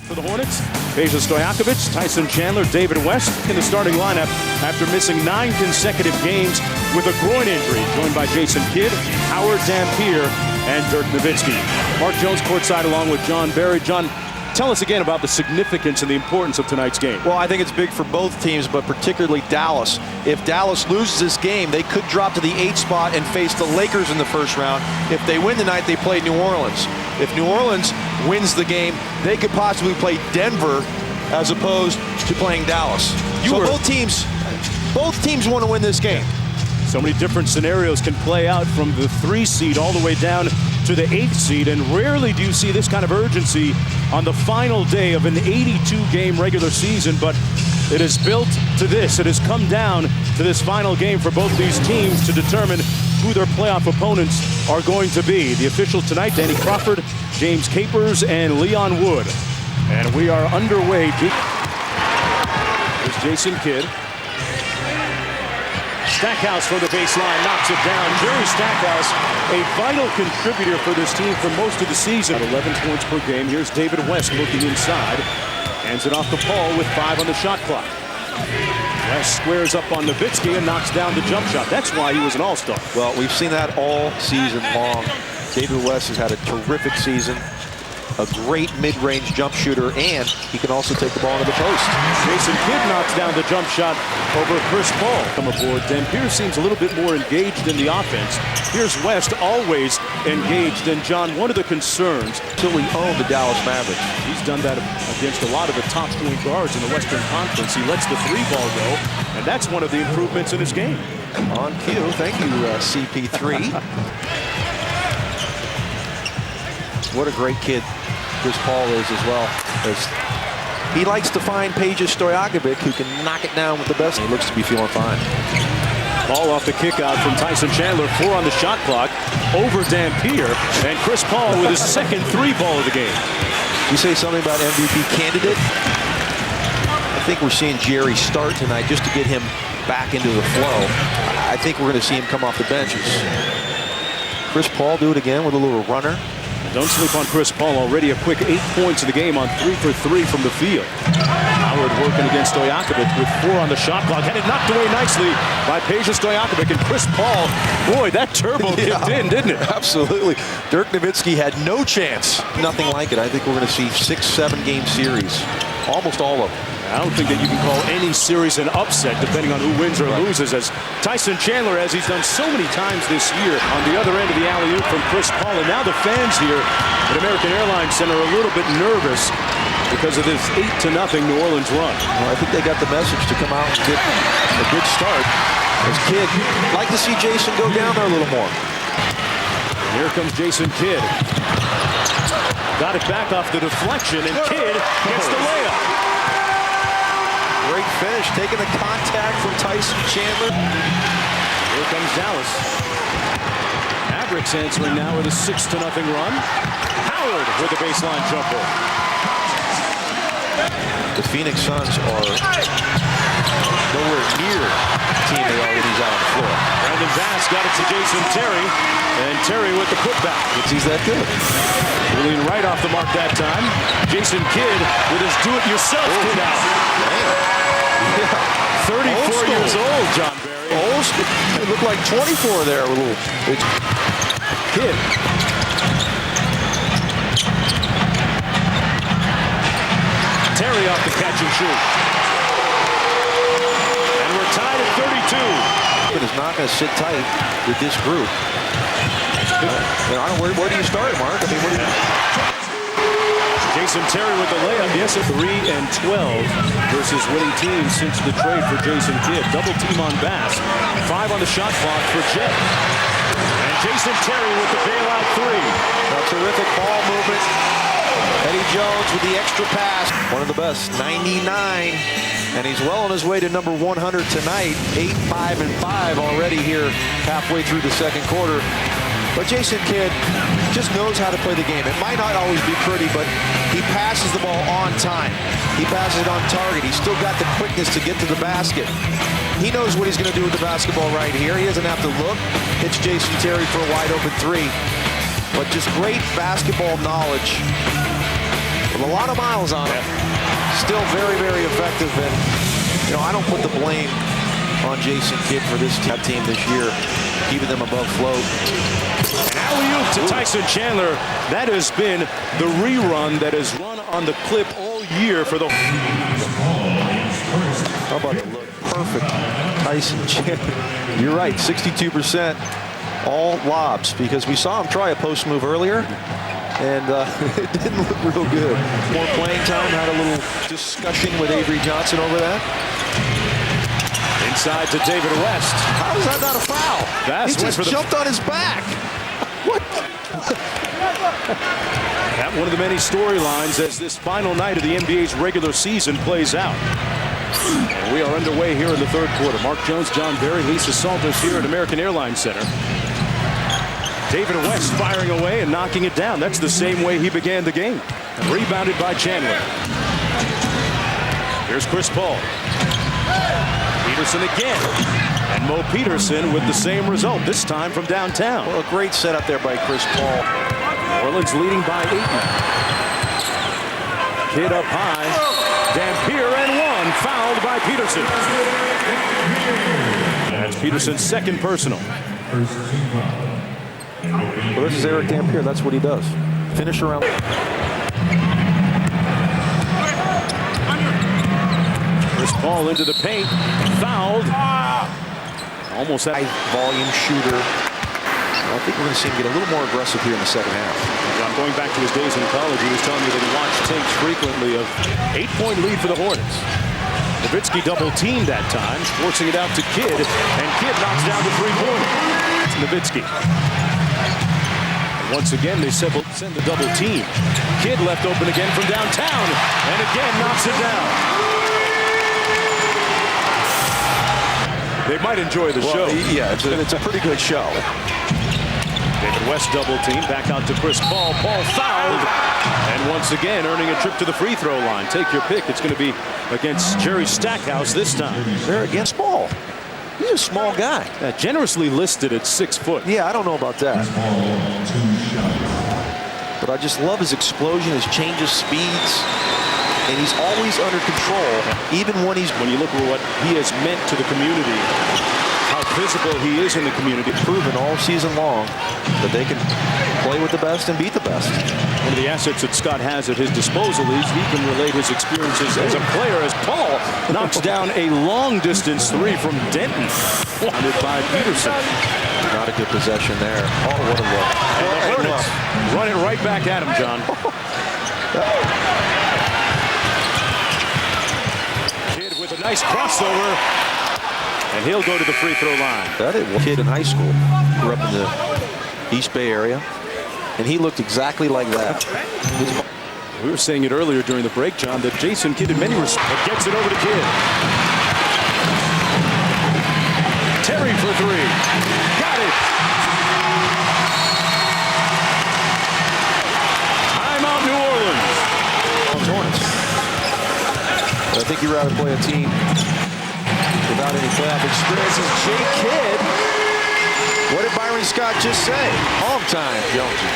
For the Hornets, Peja Stojakovic, Tyson Chandler, David West in the starting lineup after missing 9 consecutive games with a groin injury, joined by J.Kidd, Howard Dampier, and Dirk Nowitzki. Mark Jones courtside along with John Barry. John, tell us again about the significance and the importance of tonight's game. Well, I think it's big for both teams, but particularly Dallas. If Dallas loses this game, they could drop to the 8th spot and face the Lakers in the first round. If they win tonight, they play New Orleans. If New Orleans wins the game, they could possibly play Denver as opposed to playing Dallas. Both teams want to win this game. So many different scenarios can play out from the 3 seed all the way down to the 8th seed, and rarely do you see this kind of urgency on the final day of an 82-game regular season, but it is built to this. It has come down to this final game for both these teams to determine who their playoff opponents are going to be. The officials tonight, Danny Crawford, James Capers, and Leon Wood. And we are underway. Here's J.Kidd. Stackhouse from the baseline, knocks it down. Jerry Stackhouse, a vital contributor for this team for most of the season. At 11 points per game. Here's David West looking inside. Hands it off to Paul with 5 on the shot clock. West squares up on Nowitzki and knocks down the jump shot. That's why he was an all-star. Well, we've seen that all season long. David West has had a terrific season. A great mid-range jump shooter, and he can also take the ball into the post. J.Kidd knocks down the jump shot over Chris Paul. Come aboard. Dampier seems a little bit more engaged in the offense. Here's West, always engaged. And John, one of the concerns until he owned the Dallas Mavericks. He's done that against a lot of the top point guards in the Western Conference. He lets the 3-ball go, and that's one of the improvements in his game. On cue. Thank you, CP3. What a great kid Chris Paul is as well. He likes to find Peja Stojakovic, who can knock it down with the best. He looks to be feeling fine. Ball off the kick out from Tyson Chandler, 4 on the shot clock, over Dampier, and Chris Paul with his second 3-ball of the game. You say something about MVP candidate? I think we're seeing Jerry start tonight just to get him back into the flow. I think we're going to see him come off the benches. Chris Paul do it again with a little runner. Don't sleep on Chris Paul. Already a quick 8 points in the game on 3 for 3 from the field. Howard working against Stojakovic with 4 on the shot clock. Had it knocked away nicely by Peja Stojakovic. And Chris Paul, boy, that turbo kicked in, didn't it? Absolutely. Dirk Nowitzki had no chance. Nothing like it. I think we're going to see 6-7 game series. Almost all of them. I don't think that you can call any series an upset depending on who wins or loses, as Tyson Chandler, as he's done so many times this year, on the other end of the alley-oop from Chris Paul. And now the fans here at American Airlines Center are a little bit nervous because of this 8-0 New Orleans run. Well, I think they got the message to come out and get a good start. As Kidd, like to see Jason go down there a little more. And here comes J.Kidd. Got it back off the deflection, and Kidd gets the layup. Great finish, taking the contact from Tyson Chandler. Here comes Dallas. Mavericks answering now with a 6-0 run. Howard with the baseline jumper. The Phoenix Suns are nowhere near the team they are when he's out on the floor. Brandon Bass got it to J.Terry, and Terry with the putback. He's that good. Pulling right off the mark that time. J.Kidd with his do-it-yourself kid out. Yeah. 34 years old, John Barry. Old school. He looked like 24 there. A little Kidd. Terry off the catch and shoot. And we're tied at 32. But is not going to sit tight with this group. Where do you start, Mark? I mean, what do you... J.Terry with the layup. Yes, 3 and 12 versus winning teams since the trade for J.Kidd. Double team on Bass. 5 on the shot clock for Jet. And J.Terry with the bailout 3. A terrific ball movement. Eddie Jones with the extra pass. One of the best, 99. And he's well on his way to number 100 tonight. 8-5-5 already here halfway through the second quarter. But J.Kidd just knows how to play the game. It might not always be pretty, but he passes the ball on time. He passes it on target. He's still got the quickness to get to the basket. He knows what he's going to do with the basketball right here. He doesn't have to look. Hits J.Terry for a wide open 3. But just great basketball knowledge with a lot of miles on it. Still very, very effective. And, you know, I don't put the blame on J.Kidd for this team this year, keeping them above float. An alley-oop to Tyson Chandler. That has been the rerun that has run on the clip all year for the... How about the look? Perfect. Tyson Chandler. You're right, 62% all lobs, because we saw him try a post move earlier, and it didn't look real good. More playing time, had a little discussion with Avery Johnson over that. Inside to David West. How is that not a foul? He just jumped on his back. What? That one of the many storylines as this final night of the NBA's regular season plays out. And we are underway here in the third quarter. Mark Jones, John Barry, Lisa Salters here at American Airlines Center. David West firing away and knocking it down. That's the same way he began the game. Rebounded by Chandler. Here's Chris Paul. Peterson again. And Mo Peterson with the same result, this time from downtown. Well, a great setup there by Chris Paul. Orleans leading by 8 now. Kidd up high. Dampier and one. Fouled by Peterson. That's Peterson's second personal. Well, this is Eric Dampier. That's what he does. Finish around. Chris Paul into the paint. Fouled. Almost that volume shooter. I think we're going to see him get a little more aggressive here in the second half. John, going back to his days in college, he was telling me that he watched tapes frequently of 8-point lead for the Hornets. Nowitzki double-teamed that time, forcing it out to Kidd, and Kidd knocks down the three-pointer. It's Nowitzki. Once again, they send the double team. Kidd left open again from downtown, and again knocks it down. They might enjoy the show. Yeah, it's a pretty good show. David West double team, back out to Chris Paul. Paul fouled, and once again earning a trip to the free throw line. Take your pick. It's going to be against Jerry Stackhouse this time. They're against Paul. He's a small guy. Generously listed at 6 foot. Yeah, I don't know about that. But I just love his explosion, his change of speeds, and he's always under control, even when you look at what he has meant to the community, how visible he is in the community. Proven all season long that they can play with the best and beat the best. One of the assets that Scott has at his disposal is he can relate his experiences as a player, as Paul knocks down a long-distance three from Denton. Wanted by Peterson. Not a good possession there. Oh, what a look. And the Hornets run it right back at him, John. Kidd with a nice crossover, and he'll go to the free throw line. That is a kid in high school. Grew up in the East Bay area, and he looked exactly like that. We were saying it earlier during the break, John, that Jason Kidd in many respects gets it over to Kidd. Terry for three. Got it. Timeout, New Orleans. Hornets. I think you'd rather play a team without any playoff experience as J.Kidd. What did Byron Scott just say? Home time, Jonesy.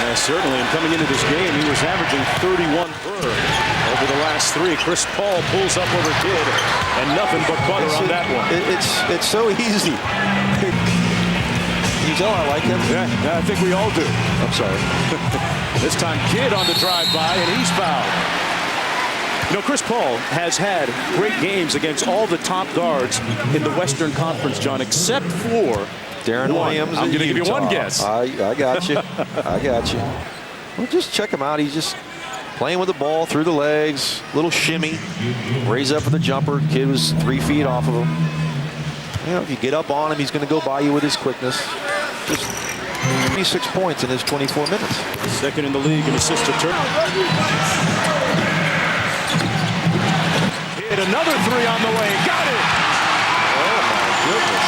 Yeah, certainly. And coming into this game, he was averaging 31 per over the last three. Chris Paul pulls up over Kidd, and nothing but butter on that one. It's so easy. You tell I like him? Yeah, I think we all do. I'm sorry. This time Kidd on the drive-by, and he's fouled. You know, Chris Paul has had great games against all the top guards in the Western Conference, John, except for Darren Williams. I'm going to give you one guess. I got you. I got you. Well, just check him out. He's just playing with the ball through the legs, little shimmy, raise up for the jumper. Kid was 3 feet off of him. You know, if you get up on him, he's going to go by you with his quickness. Just 26 points in his 24 minutes. Second in the league in assist to turnover. Hit another three on the way. Got it. Oh my goodness.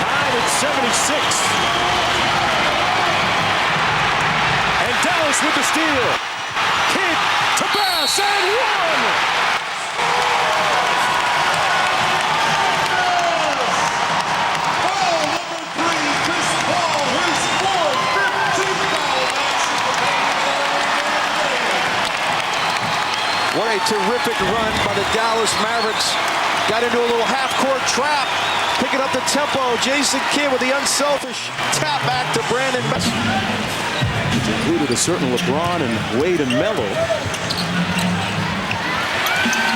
Tied at 76. And Dallas with the steal. Kidd to pass and one. terrific run by the Dallas Mavericks. Got into a little half-court trap. Picking up the tempo. J.Kidd with the unselfish tap back to Brandon. Which included a certain LeBron and Wade and Melo.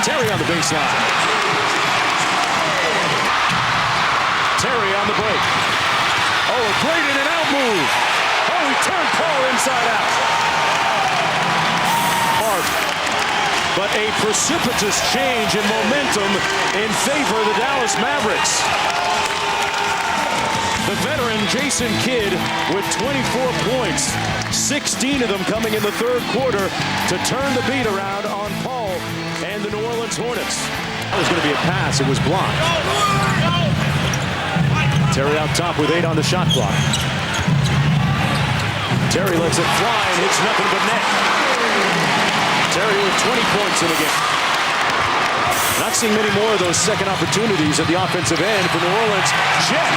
Terry on the baseline. Terry on the break. Oh, a great in and out move. Oh, he turned Paul inside out. But a precipitous change in momentum in favor of the Dallas Mavericks. The veteran J.Kidd with 24 points, 16 of them coming in the third quarter to turn the beat around on Paul and the New Orleans Hornets. That was going to be a pass. It was blocked. Terry out top with 8 on the shot clock. Terry lets it fly and hits nothing but net. Terry with 20 points in the game. Not seeing many more of those second opportunities at the offensive end for New Orleans. Jet.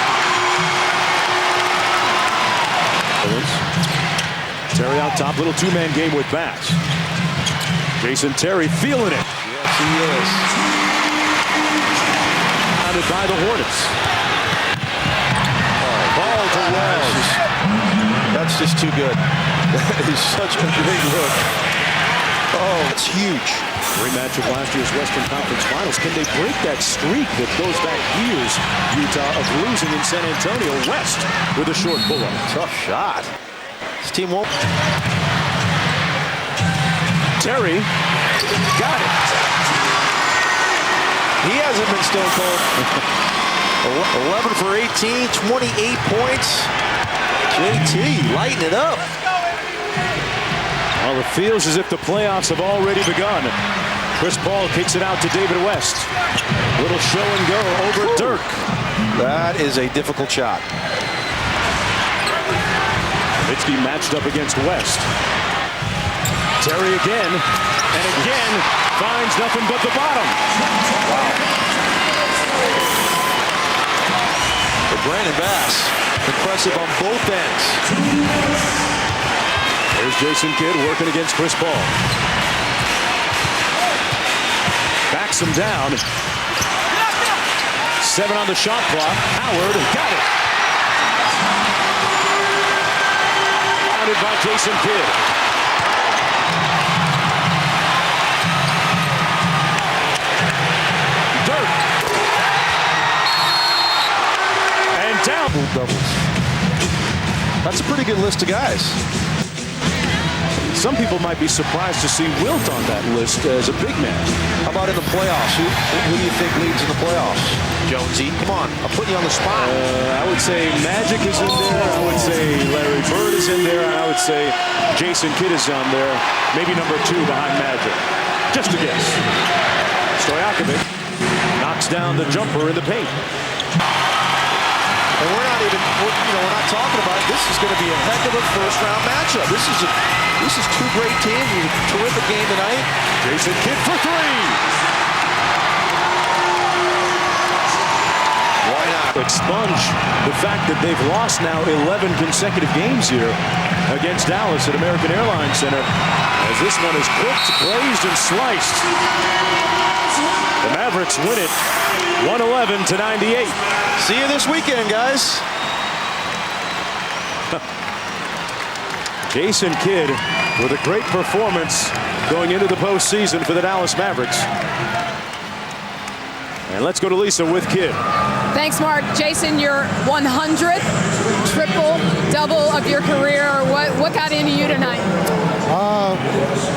Terry out top, little two-man game with Bass. J.Terry feeling it. Yes, he is. Surrounded by the Hornets. Ball to Wells. That's just too good. That is such a great look. Oh, it's huge. Rematch of last year's Western Conference Finals. Can they break that streak that goes back years, Utah, of losing in San Antonio? West with a short pull-up. Tough shot. This team won't. Terry got it. He hasn't been stone cold. 11 for 18, 28 points. J.T. lighting it up. Well, it feels as if the playoffs have already begun. Chris Paul kicks it out to David West. Little show and go over Dirk. That is a difficult shot. Nowitzki matched up against West. Terry again, and again finds nothing but the bottom. Wow. For Brandon Bass, impressive on both ends. There's J.Kidd working against Chris Paul. Backs him down. 7 on the shot clock. Howard got it. Founded by J.Kidd. Dirk. And down. Doubles. That's a pretty good list of guys. Some people might be surprised to see Wilt on that list as a big man. How about in the playoffs? Who do you think leads in the playoffs? Jonesy, come on. I'm putting you on the spot. I would say Magic is in there. I would say Larry Bird is in there. And I would say J.Kidd is on there. Maybe number 2 behind Magic. Just a guess. Stojakovic knocks down the jumper in the paint. And we're not even, we're not talking about it. This is going to be a heck of a first-round matchup. This is 2 great teams. It was a terrific game tonight. J.Kidd for 3. Why not? Expunge the fact that they've lost now 11 consecutive games here against Dallas at American Airlines Center, as this one is cooked, glazed, and sliced. The Mavericks win it 111-98. See you this weekend, guys. J.Kidd with a great performance going into the postseason for the Dallas Mavericks. And let's go to Lisa with Kidd. Thanks, Mark. Jason, your 100th triple-double of your career. What got into you tonight?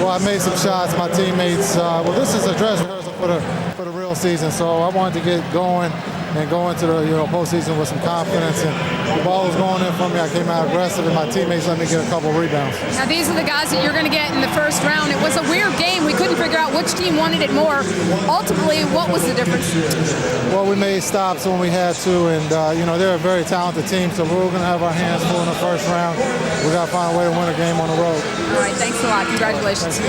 Well, I made some shots. My teammates. Well, this is a dress rehearsal for the real season, so I wanted to get going and go into the postseason with some confidence. And the ball was going in for me. I came out aggressive, and my teammates let me get a couple rebounds. Now, these are the guys that you're going to get in the first round. It was a weird game. We couldn't figure out which team wanted it more. Ultimately, what was the difference? Well, we made stops when we had to, and they're a very talented team, so we're going to have our hands full in the first round. We got to find a way to win a game on the road. All right, thanks a lot. Congratulations.